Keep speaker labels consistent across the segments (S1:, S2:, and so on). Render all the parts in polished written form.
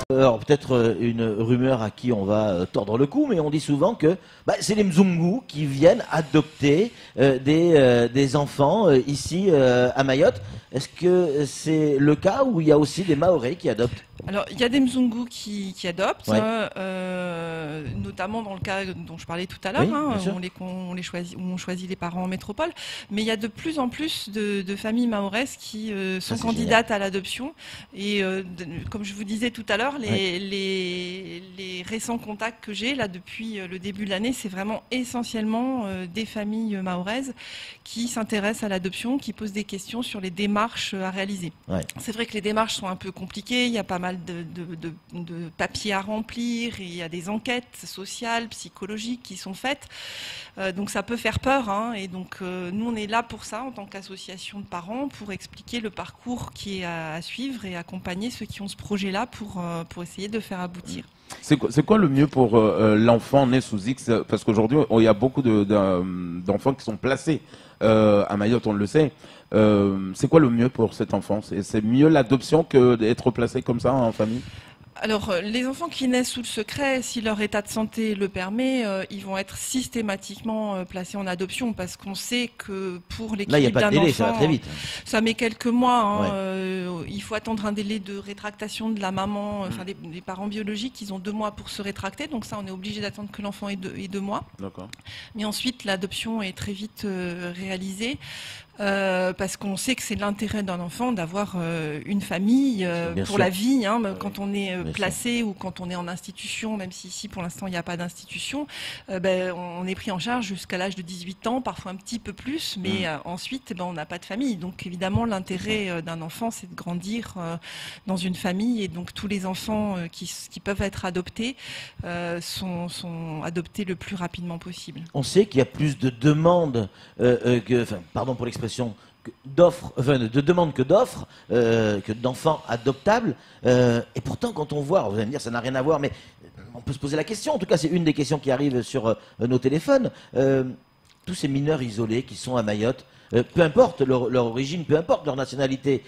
S1: Alors peut-être une rumeur à qui on va tordre le cou, mais on dit souvent que c'est les Mzungu qui viennent adopter des enfants ici à Mayotte. Est-ce que c'est le cas ou il y a aussi des Mahorais qui adoptent?
S2: Alors, il y a des Mzungu qui adoptent,
S1: Ouais.
S2: notamment dans le cas dont je parlais tout à l'heure,
S1: Oui, bien sûr.
S2: où on choisit les parents en métropole. Mais il y a de plus en plus de familles mahoraises qui sont
S1: c'est
S2: candidates à l'adoption. Et comme je vous disais tout à l'heure, les récents contacts que j'ai là depuis le début de l'année, c'est vraiment essentiellement des familles mahoraises qui s'intéressent à l'adoption, qui posent des questions sur les démarches à réaliser.
S1: Ouais.
S2: C'est vrai que les démarches sont un peu compliquées, il y a pas mal de papiers à remplir, et il y a des enquêtes sociales, psychologiques qui sont faites, donc ça peut faire peur, hein, et donc nous on est là pour ça en tant qu'association de parents, pour expliquer le parcours qui est à suivre et accompagner ceux qui ont ce projet-là pour essayer de faire aboutir.
S3: C'est quoi le mieux pour l'enfant né sous X? Parce qu'aujourd'hui, il y a beaucoup d'enfants qui sont placés à Mayotte, on le sait. C'est quoi le mieux pour cet enfant? C'est mieux l'adoption que d'être placé comme ça en famille?
S2: Alors, les enfants qui naissent sous le secret, si leur état de santé le permet, ils vont être systématiquement placés en adoption, parce qu'on sait que pour
S1: Là, il n'y a
S2: l'équilibre
S1: pas de
S2: d'un
S1: délai, ça va
S2: enfant,
S1: très vite.
S2: ça met quelques mois. Hein,
S1: Ouais.
S2: il faut attendre un délai de rétractation de la maman, enfin des parents biologiques, ils ont 2 mois pour se rétracter, donc ça, on est obligé d'attendre que l'enfant ait 2 mois.
S3: D'accord.
S2: Mais ensuite, l'adoption est très vite réalisée. Parce qu'on sait que c'est l'intérêt d'un enfant d'avoir une famille
S1: Bien
S2: pour
S1: sûr.
S2: la vie, hein, quand on est
S1: Bien
S2: placé ou quand on est en institution, même si ici pour l'instant il n'y a pas d'institution, on est pris en charge jusqu'à l'âge de 18 ans, parfois un petit peu plus, mais ensuite on n'a pas de famille. Donc évidemment l'intérêt d'un enfant c'est de grandir dans une famille, et donc tous les enfants qui peuvent être adoptés sont adoptés le plus rapidement possible.
S1: On sait qu'il y a plus de demandes pardon pour l'expression, de demandes que d'offres, que d'enfants adoptables. Et pourtant, quand on voit, vous allez me dire, ça n'a rien à voir, mais on peut se poser la question. En tout cas, c'est une des questions qui arrivent sur nos téléphones. Tous ces mineurs isolés qui sont à Mayotte, peu importe leur origine, peu importe leur nationalité,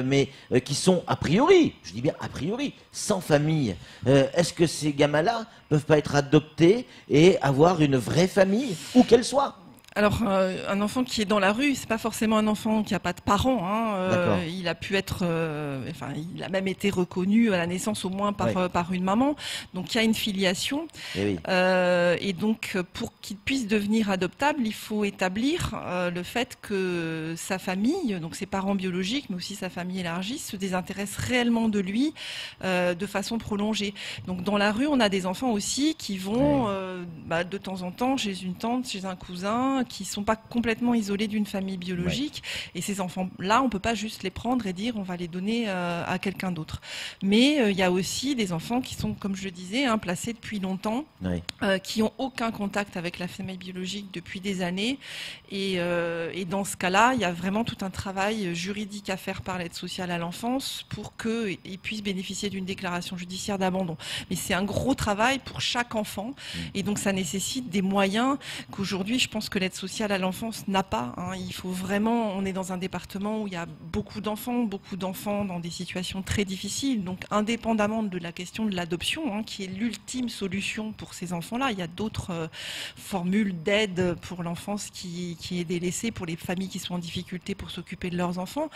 S1: mais qui sont a priori, je dis bien a priori, sans famille. Est-ce que ces gamins-là peuvent pas être adoptés et avoir une vraie famille, où qu'elle soit?
S2: Alors, un enfant qui est dans la rue, c'est pas forcément un enfant qui n'a pas de parents. Hein. Il a pu être, il a même été reconnu à la naissance au moins par une maman. Donc, il y a une filiation. Et donc, pour qu'il puisse devenir adoptable, il faut établir le fait que sa famille, donc ses parents biologiques, mais aussi sa famille élargie, se désintéresse réellement de lui de façon prolongée. Donc, dans la rue, on a des enfants aussi qui vont de temps en temps chez une tante, chez un cousin, qui ne sont pas complètement isolés d'une famille biologique. Et ces enfants-là, on ne peut pas juste les prendre et dire on va les donner à quelqu'un d'autre. Mais il y a aussi des enfants qui sont, comme je le disais, placés depuis longtemps, qui n'ont aucun contact avec la famille biologique depuis des années. Et dans ce cas-là, il y a vraiment tout un travail juridique à faire par l'aide sociale à l'enfance pour qu'ils puissent bénéficier d'une déclaration judiciaire d'abandon. Mais c'est un gros travail pour chaque enfant. Et donc ça nécessite des moyens qu'aujourd'hui, je pense que l'aide sociale à l'enfance n'a pas. Hein. Il faut vraiment, on est dans un département où il y a beaucoup d'enfants dans des situations très difficiles. Donc indépendamment de la question de l'adoption, qui est l'ultime solution pour ces enfants-là, il y a d'autres formules d'aide pour l'enfance qui est délaissée, pour les familles qui sont en difficulté pour s'occuper de leurs enfants.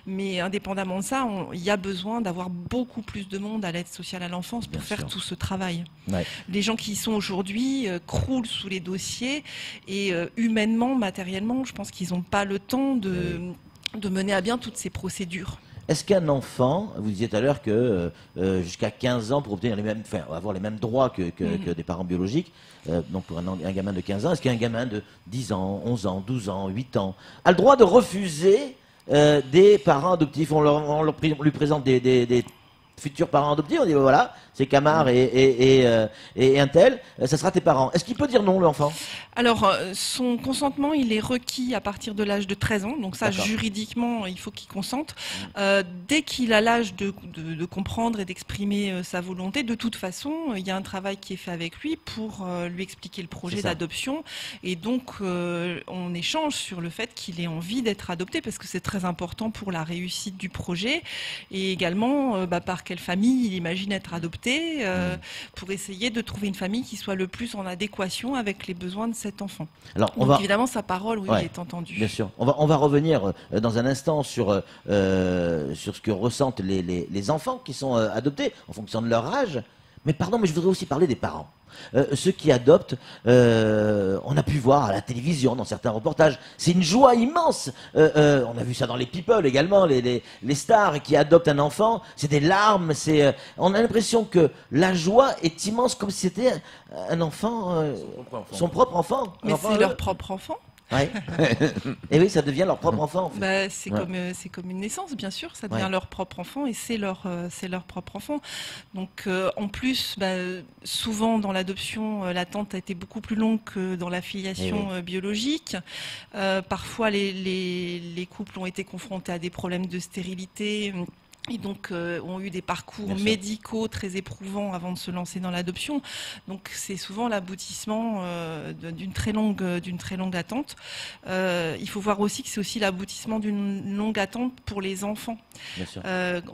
S2: Mais indépendamment de ça, il y a besoin d'avoir beaucoup plus de monde à l'aide sociale à l'enfance pour faire tout ce travail. Les gens qui y sont aujourd'hui croulent sous les dossiers, et humainement, matériellement, je pense qu'ils n'ont pas le temps de mener à bien toutes ces procédures.
S1: Est-ce qu'un enfant, vous disiez tout à l'heure que jusqu'à 15 ans, pour obtenir avoir les mêmes droits que des parents biologiques, donc pour un gamin de 15 ans, est-ce qu'un gamin de 10 ans, 11 ans, 12 ans, 8 ans a le droit de refuser des parents adoptifs? On lui présente des futurs parents adoptifs, on dit voilà, c'est Camar et un tel, ça sera tes parents. Est-ce qu'il peut dire non, l'enfant?
S2: Alors, son consentement, il est requis à partir de l'âge de 13 ans. Donc ça, juridiquement, il faut qu'il consente. Dès qu'il a l'âge de comprendre et d'exprimer sa volonté, de toute façon, il y a un travail qui est fait avec lui pour lui expliquer le projet d'adoption. Et donc, on échange sur le fait qu'il ait envie d'être adopté, parce que c'est très important pour la réussite du projet. Et également, par quelle famille il imagine être adopté, pour essayer de trouver une famille qui soit le plus en adéquation avec les besoins de cet enfant.
S1: Alors,
S2: Donc évidemment, sa parole, oui, est entendue.
S1: Bien sûr. On va revenir dans un instant sur ce que ressentent les enfants qui sont adoptés en fonction de leur âge. Mais pardon, mais je voudrais aussi parler des parents. Ceux qui adoptent, on a pu voir à la télévision, dans certains reportages, c'est une joie immense. On a vu ça dans les people également, les stars qui adoptent un enfant, c'est des larmes, on a l'impression que la joie est immense, comme si c'était un enfant, son propre enfant.
S2: Mais c'est leur propre enfant.
S1: Ouais. Et oui, ça devient leur propre enfant. En fait.
S2: Bah, c'est comme une naissance, bien sûr. Ça devient leur propre enfant et c'est leur propre enfant. Donc, en plus, souvent dans l'adoption, l'attente a été beaucoup plus longue que dans la filiation biologique. Parfois, les couples ont été confrontés à des problèmes de stérilité. Et donc ont eu des parcours médicaux très éprouvants avant de se lancer dans l'adoption. Donc c'est souvent l'aboutissement d'une très longue attente. Il faut voir aussi que c'est aussi l'aboutissement d'une longue attente pour les enfants.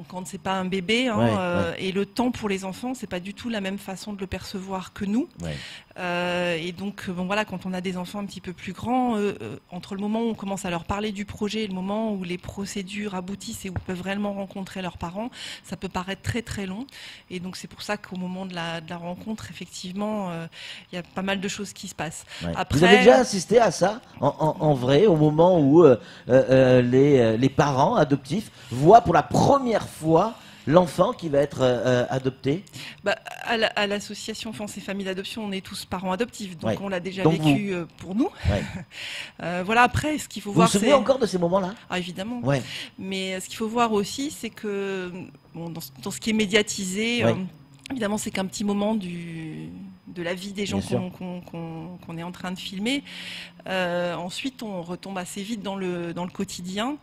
S2: Quand c'est pas un bébé, et le temps pour les enfants, c'est pas du tout la même façon de le percevoir que nous. Et donc bon voilà, quand on a des enfants un petit peu plus grands, entre le moment où on commence à leur parler du projet et le moment où les procédures aboutissent et où ils peuvent réellement rencontrer leurs parents, ça peut paraître très très long. Et donc c'est pour ça qu'au moment de la rencontre, effectivement, il y a pas mal de choses qui se passent. Après,
S1: vous avez déjà assisté à ça en vrai, au moment où les parents adoptifs voient pour la première fois l'enfant qui va être adopté?
S2: À l'association France et Familles d'Adoption, on est tous parents adoptifs, donc on l'a déjà vécu pour nous. Voilà, après, ce qu'il faut voir,
S1: c'est... Vous vous souvenez encore de ces moments-là?
S2: Ah, évidemment. Mais ce qu'il faut voir aussi, c'est que dans ce qui est médiatisé, évidemment, c'est qu'un petit moment de la vie des gens qu'on est en train de filmer. Ensuite, on retombe assez vite dans le quotidien.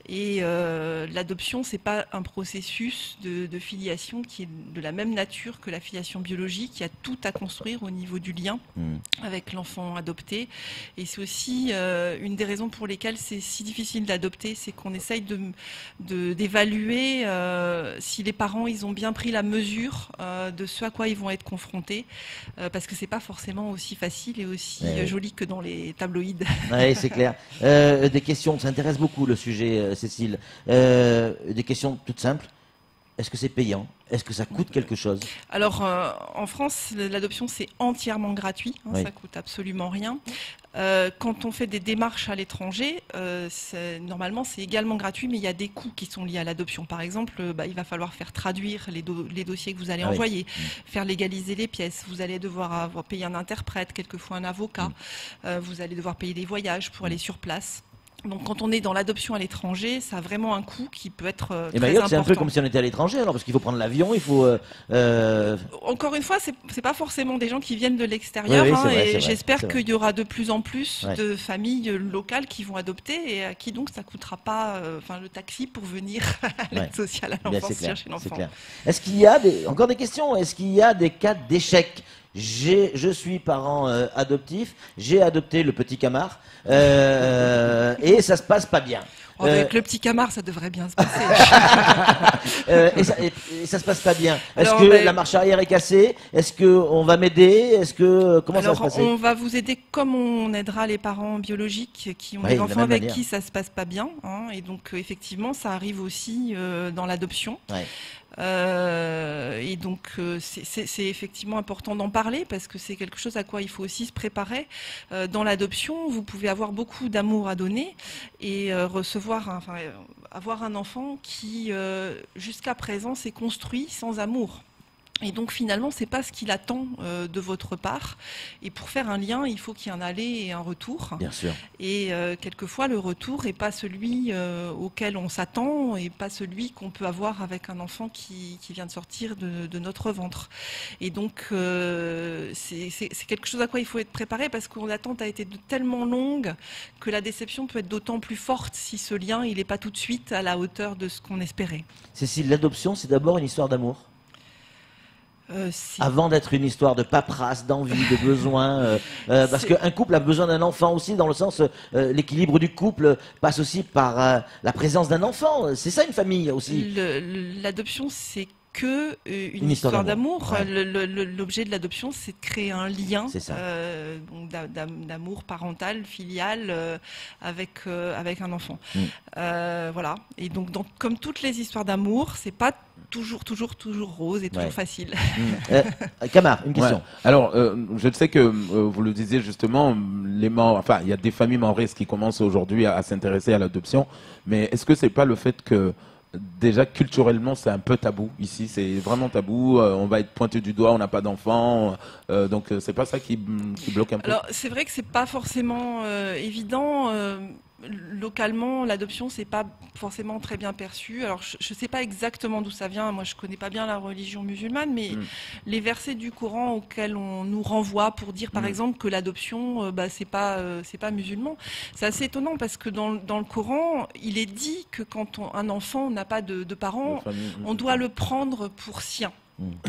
S2: Et l'adoption, c'est pas un processus de filiation qui est de la même nature que la filiation biologique. Il y a tout à construire au niveau du lien avec l'enfant adopté. Et c'est aussi une des raisons pour lesquelles c'est si difficile d'adopter, c'est qu'on essaye d'évaluer si les parents ils ont bien pris la mesure de ce à quoi ils vont être confrontés, parce que c'est pas forcément aussi facile et aussi joli que dans les tabloïds.
S1: Oui, c'est clair. Des questions, ça intéresse beaucoup le sujet, Cécile. Des questions toutes simples. Est-ce que c'est payant? Est-ce que ça coûte quelque chose?
S2: Alors, en France, l'adoption, c'est entièrement gratuit. Ça coûte absolument rien. Quand on fait des démarches à l'étranger, normalement, c'est également gratuit, mais il y a des coûts qui sont liés à l'adoption. Par exemple, il va falloir faire traduire les dossiers que vous allez envoyer, faire légaliser les pièces. Vous allez devoir payer un interprète, quelquefois un avocat. Vous allez devoir payer des voyages pour aller sur place. Donc quand on est dans l'adoption à l'étranger, ça a vraiment un coût qui peut être très important.
S1: C'est un peu comme si on était à l'étranger, alors, parce qu'il faut prendre l'avion, il faut...
S2: Encore une fois, c'est pas forcément des gens qui viennent de l'extérieur, et j'espère qu'il y aura de plus en plus de familles locales qui vont adopter, et à qui donc ça coûtera pas le taxi pour venir à l'aide sociale à l'enfance chercher l'enfant.
S1: Est-ce qu'il y a encore des questions? Est-ce qu'il y a des cas d'échec? Je suis parent adoptif, j'ai adopté le petit Camar et ça se passe pas bien.
S2: Avec le petit Camar, ça devrait bien se passer.
S1: et ça se passe pas bien. Est-ce que la marche arrière est cassée? Est-ce que on va m'aider? Comment ça va se passer?
S2: On va vous aider comme on aidera les parents biologiques qui ont des enfants avec qui ça se passe pas bien. Et donc effectivement, ça arrive aussi dans l'adoption. Et donc c'est effectivement important d'en parler parce que c'est quelque chose à quoi il faut aussi se préparer. Dans l'adoption, vous pouvez avoir beaucoup d'amour à donner et avoir un enfant qui jusqu'à présent s'est construit sans amour. Et donc finalement, c'est pas ce qu'il attend de votre part. Et pour faire un lien, il faut qu'il y ait un aller et un retour.
S1: Bien sûr.
S2: Et quelquefois, le retour est pas celui auquel on s'attend et pas celui qu'on peut avoir avec un enfant qui vient de sortir de notre ventre. Et donc, c'est quelque chose à quoi il faut être préparé parce que l'attente a été tellement longue que la déception peut être d'autant plus forte si ce lien, il n'est pas tout de suite à la hauteur de ce qu'on espérait.
S1: Cécile, l'adoption, c'est d'abord une histoire d'amour. Avant d'être une histoire de paperasse, d'envie, de besoin, parce qu'un couple a besoin d'un enfant aussi, dans le sens, l'équilibre du couple passe aussi par la présence d'un enfant. C'est ça une famille aussi.
S2: L'adoption, c'est que une histoire d'amour.
S1: Ouais.
S2: L'objet de l'adoption, c'est de créer un lien d'amour parental, filial avec un enfant. Voilà. Et donc, comme toutes les histoires d'amour, c'est pas toujours rose et toujours facile.
S1: Camar, une question.
S3: Ouais. Alors, je sais que vous le disiez justement, il y a des familles maoraises qui commencent aujourd'hui à s'intéresser à l'adoption, mais est-ce que c'est pas le fait que déjà culturellement c'est un peu tabou ici, c'est vraiment tabou, on va être pointé du doigt, on n'a pas d'enfants, donc c'est pas ça qui bloque un peu.
S2: Alors c'est vrai que c'est pas forcément évident. Localement, l'adoption, c'est pas forcément très bien perçu. Alors, je sais pas exactement d'où ça vient. Moi, je connais pas bien la religion musulmane, mais les versets du Coran auxquels on nous renvoie pour dire, par exemple, que l'adoption, c'est pas musulman. C'est assez étonnant parce que dans le Coran, il est dit que quand un enfant n'a pas de parents, on doit le prendre pour sien.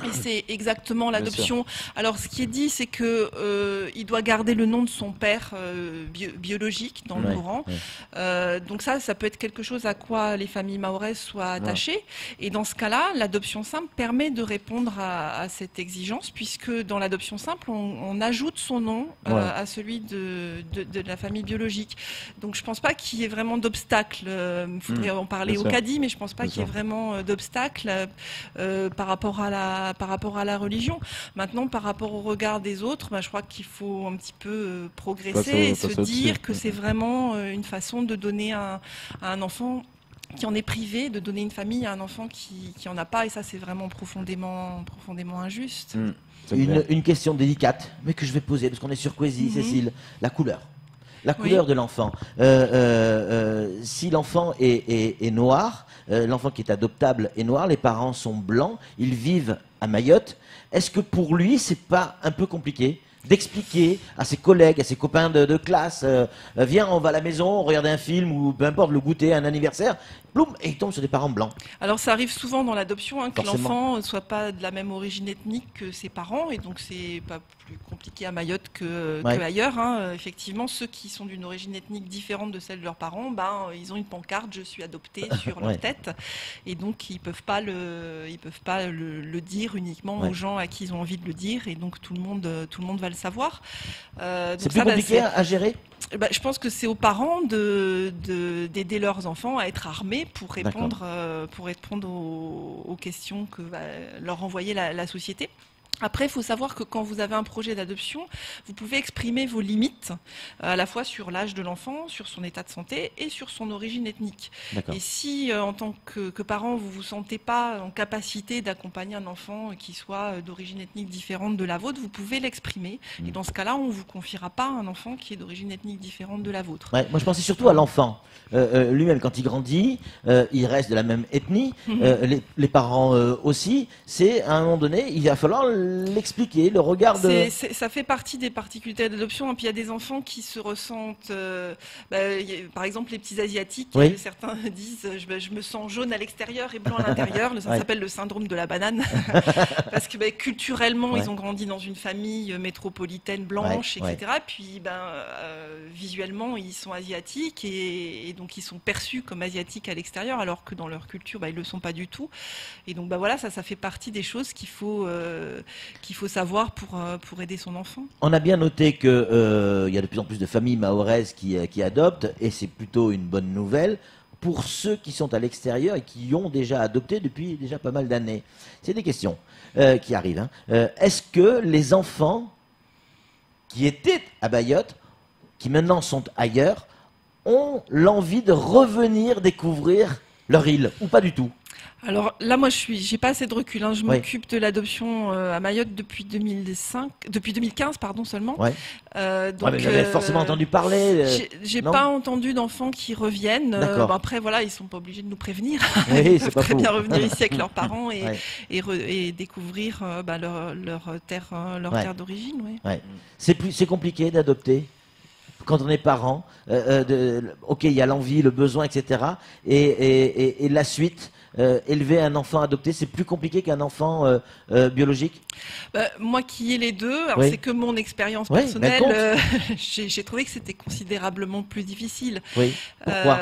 S2: Et c'est exactement l'adoption. Alors, ce qui est dit, c'est que il doit garder le nom de son père biologique dans le Coran. Donc ça peut être quelque chose à quoi les familles maoraises soient attachées. Et dans ce cas-là, l'adoption simple permet de répondre à cette exigence, puisque dans l'adoption simple, on ajoute son nom à celui de la famille biologique. Donc, je pense pas qu'il y ait vraiment d'obstacle. Il faudrait en parler au cadi, mais je pense pas qu'il y ait vraiment d'obstacle par rapport à la religion. Maintenant, par rapport au regard des autres, je crois qu'il faut un petit peu progresser et se dire que c'est vraiment une façon de donner à un enfant qui en est privé, de donner une famille à un enfant qui en a pas, et ça c'est vraiment profondément injuste.
S1: Une question délicate, mais que je vais poser, parce qu'on est sur Quasi, Cécile. La couleur. La couleur de l'enfant. Si l'enfant est noir, l'enfant qui est adoptable est noir, les parents sont blancs, ils vivent à Mayotte. Est-ce que pour lui, c'est pas un peu compliqué d'expliquer à ses collègues, à ses copains de classe, viens, on va à la maison, on regarde un film ou peu importe, le goûter, un anniversaire, ploum, et il tombe sur des parents blancs.
S2: Alors ça arrive souvent dans l'adoption, que l'enfant ne soit pas de la même origine ethnique que ses parents, et donc c'est pas plus compliqué à Mayotte que ailleurs. Effectivement, ceux qui sont d'une origine ethnique différente de celle de leurs parents, ils ont une pancarte, je suis adopté sur leur tête, et donc ils peuvent pas le dire uniquement aux gens à qui ils ont envie de le dire, et donc tout le monde va le savoir.
S1: C'est plus compliqué à gérer.
S2: Je pense que c'est aux parents d'aider leurs enfants à être armés pour répondre aux questions que va leur envoyer la société. Après, il faut savoir que quand vous avez un projet d'adoption, vous pouvez exprimer vos limites, à la fois sur l'âge de l'enfant, sur son état de santé et sur son origine ethnique. Et si, en tant que parent, vous vous sentez pas en capacité d'accompagner un enfant qui soit d'origine ethnique différente de la vôtre, vous pouvez l'exprimer. Et dans ce cas-là, on vous confiera pas un enfant qui est d'origine ethnique différente de la vôtre.
S1: Moi, je pensais surtout à l'enfant. Lui-même, quand il grandit, il reste de la même ethnie. Les parents aussi. C'est, à un moment donné, il va falloir l'expliquer, le regard de...
S2: Ça fait partie des particularités d'adoption. Puis il y a des enfants qui se ressentent... par exemple, les petits Asiatiques, certains disent je me sens jaune à l'extérieur et blanc à l'intérieur. Ça s'appelle le syndrome de la banane. Parce que culturellement, ils ont grandi dans une famille métropolitaine blanche, etc. Puis visuellement, ils sont asiatiques et donc ils sont perçus comme asiatiques à l'extérieur, alors que dans leur culture, ils le sont pas du tout. Et donc voilà, ça fait partie des choses qu'il faut savoir pour aider son enfant.
S1: On a bien noté que y a de plus en plus de familles maoraises qui adoptent, et c'est plutôt une bonne nouvelle pour ceux qui sont à l'extérieur et qui ont déjà adopté depuis déjà pas mal d'années. C'est des questions qui arrivent. Est-ce que les enfants qui étaient à Mayotte, qui maintenant sont ailleurs, ont l'envie de revenir découvrir leur île, ou pas du tout?
S2: Alors là, moi, j'ai pas assez de recul. Je m'occupe de l'adoption à Mayotte depuis 2015, seulement.
S1: Donc, j'avais forcément entendu parler.
S2: J'ai pas entendu d'enfants qui reviennent. Après, voilà, ils sont pas obligés de nous prévenir.
S1: Ils
S2: peuvent très bien revenir ici avec leurs parents et découvrir leur terre d'origine.
S1: C'est compliqué d'adopter quand on est parent. Il y a l'envie, le besoin, etc. Et la suite. élever un enfant adopté, c'est plus compliqué qu'un enfant biologique?
S2: Moi qui ai les deux,
S1: Oui.
S2: c'est que mon expérience
S1: Oui,
S2: personnelle,
S1: mais
S2: j'ai trouvé que c'était considérablement plus difficile.
S1: Oui. Pourquoi?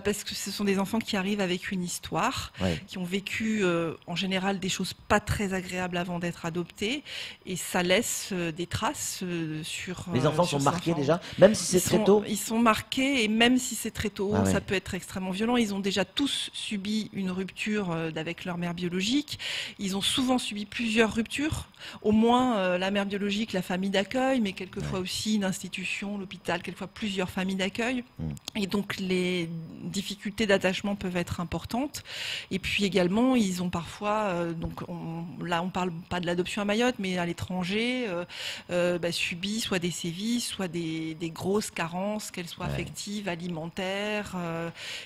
S2: Parce que ce sont des enfants qui arrivent avec une histoire,
S1: Oui.
S2: qui ont vécu en général des choses pas très agréables avant d'être adoptés, et ça laisse des traces sur
S1: Les enfants
S2: sur
S1: sont
S2: ces
S1: marqués
S2: enfants.
S1: déjà, même si c'est très tôt?
S2: Ils sont marqués, et même si c'est très tôt,
S1: Ah ouais.
S2: ça peut être extrêmement violent. Ils ont déjà tous subi une rupture avec leur mère biologique. Ils ont souvent subi plusieurs ruptures, au moins la mère biologique, la famille d'accueil, mais quelquefois aussi une institution, l'hôpital, quelquefois plusieurs familles d'accueil. Et donc les difficultés d'attachement peuvent être importantes. Et puis également, ils ont parfois, là on parle pas de l'adoption à Mayotte, mais à l'étranger, subi soit des sévices, soit des grosses carences, qu'elles soient affectives, alimentaires,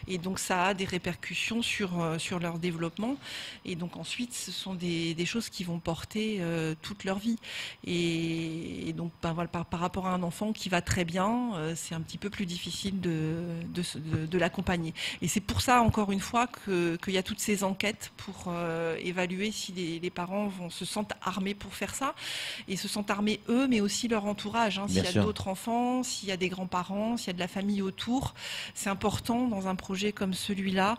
S2: et donc ça a des répercussions sur leur développement. Et donc ensuite, ce sont des choses qui vont porter toute leur vie. Et donc voilà, par rapport à un enfant qui va très bien, c'est un petit peu plus difficile de l'accompagner. Et c'est pour ça, encore une fois, qu'il y a toutes ces enquêtes pour évaluer si les parents se sentent armés pour faire ça, et se sentent armés eux, mais aussi leur entourage. S'il y a d'autres enfants, s'il y a des grands-parents, s'il y a de la famille autour, c'est important dans un projet comme celui-là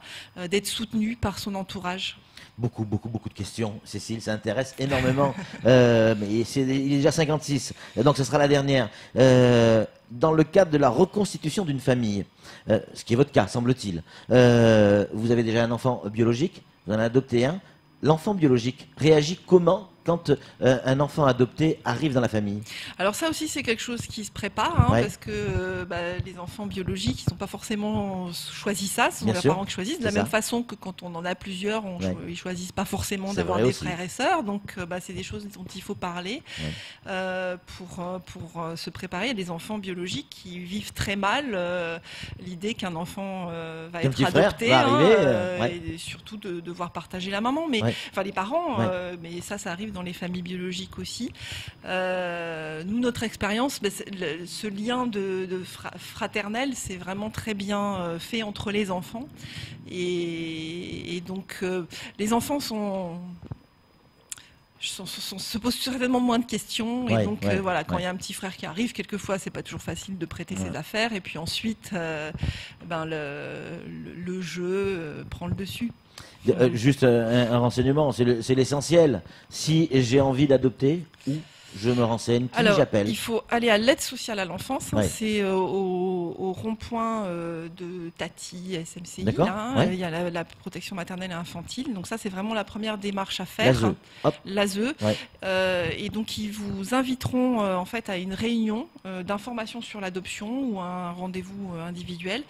S2: d'être soutenu par son entourage.
S1: Beaucoup de questions, Cécile, ça intéresse énormément. Mais il est déjà 56, donc ce sera la dernière. Dans le cadre de la reconstitution d'une famille, ce qui est votre cas, semble-t-il, vous avez déjà un enfant biologique, vous en avez adopté un. L'enfant biologique réagit comment quand un enfant adopté arrive dans la famille?
S2: Alors ça aussi, c'est quelque chose qui se prépare, parce que les enfants biologiques, ils n'ont pas forcément choisi ça, ce sont leurs parents qui choisissent, de la même façon que quand on en a plusieurs, ils choisissent pas forcément d'avoir des frères et sœurs, donc c'est des choses dont il faut parler pour se préparer. Il y a des enfants biologiques qui vivent très mal l'idée qu'un enfant va être adopté, et surtout de devoir partager la maman, mais enfin les parents, mais ça arrive dans les familles biologiques aussi. Nous, notre expérience, ce lien de fraternel, c'est vraiment très bien fait entre les enfants. Et donc, les enfants se posent certainement moins de questions, et donc quand il y a un petit frère qui arrive, quelquefois c'est pas toujours facile de prêter ses affaires, et puis ensuite le jeu prend le dessus.
S1: Juste un renseignement, c'est l'essentiel. Si j'ai envie d'adopter, où je me renseigne, qui j'appelle?
S2: Il faut aller à l'aide sociale à l'enfance, c'est au rond-point de Tati, SMCI. Il y a la protection maternelle et infantile, donc ça c'est vraiment la première démarche à faire. L'ASE. Et donc ils vous inviteront en fait à une réunion d'information sur l'adoption ou un rendez-vous individuel,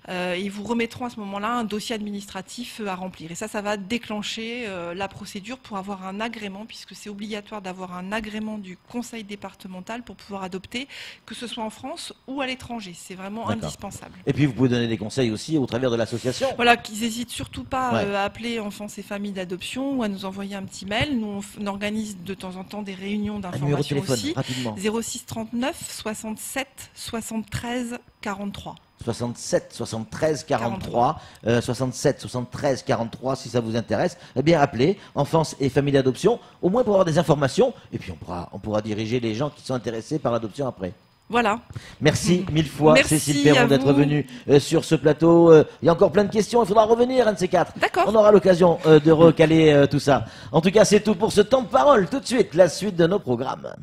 S2: et ils vous remettront à ce moment-là un dossier administratif à remplir. Et ça va déclencher la procédure pour avoir un agrément, puisque c'est obligatoire d'avoir un agrément du conseil départemental pour pouvoir adopter, que ce soit en France ou à l'étranger. C'est vraiment indispensable.
S1: Et puis vous pouvez donner des conseils aussi au travers de l'association.
S2: Voilà, qu'ils n'hésitent surtout pas à appeler Enfance et Familles d'Adoption ou à nous envoyer un petit mail. Nous, on organise de temps en temps des réunions d'information aussi.
S1: Rapidement.
S2: 06 39 67 73 43.
S1: 67 73 43, 67 73 43, si ça vous intéresse, eh bien appelez Enfance et Famille d'Adoption, au moins pour avoir des informations, et puis on pourra diriger les gens qui sont intéressés par l'adoption après.
S2: Voilà.
S1: Merci mille fois, Cécile Perron, d'être venue sur ce plateau. Il y a encore plein de questions, il faudra revenir, un de ces quatre.
S2: D'accord.
S1: On aura l'occasion de recaler tout ça. En tout cas, c'est tout pour ce temps de parole. Tout de suite, la suite de nos programmes.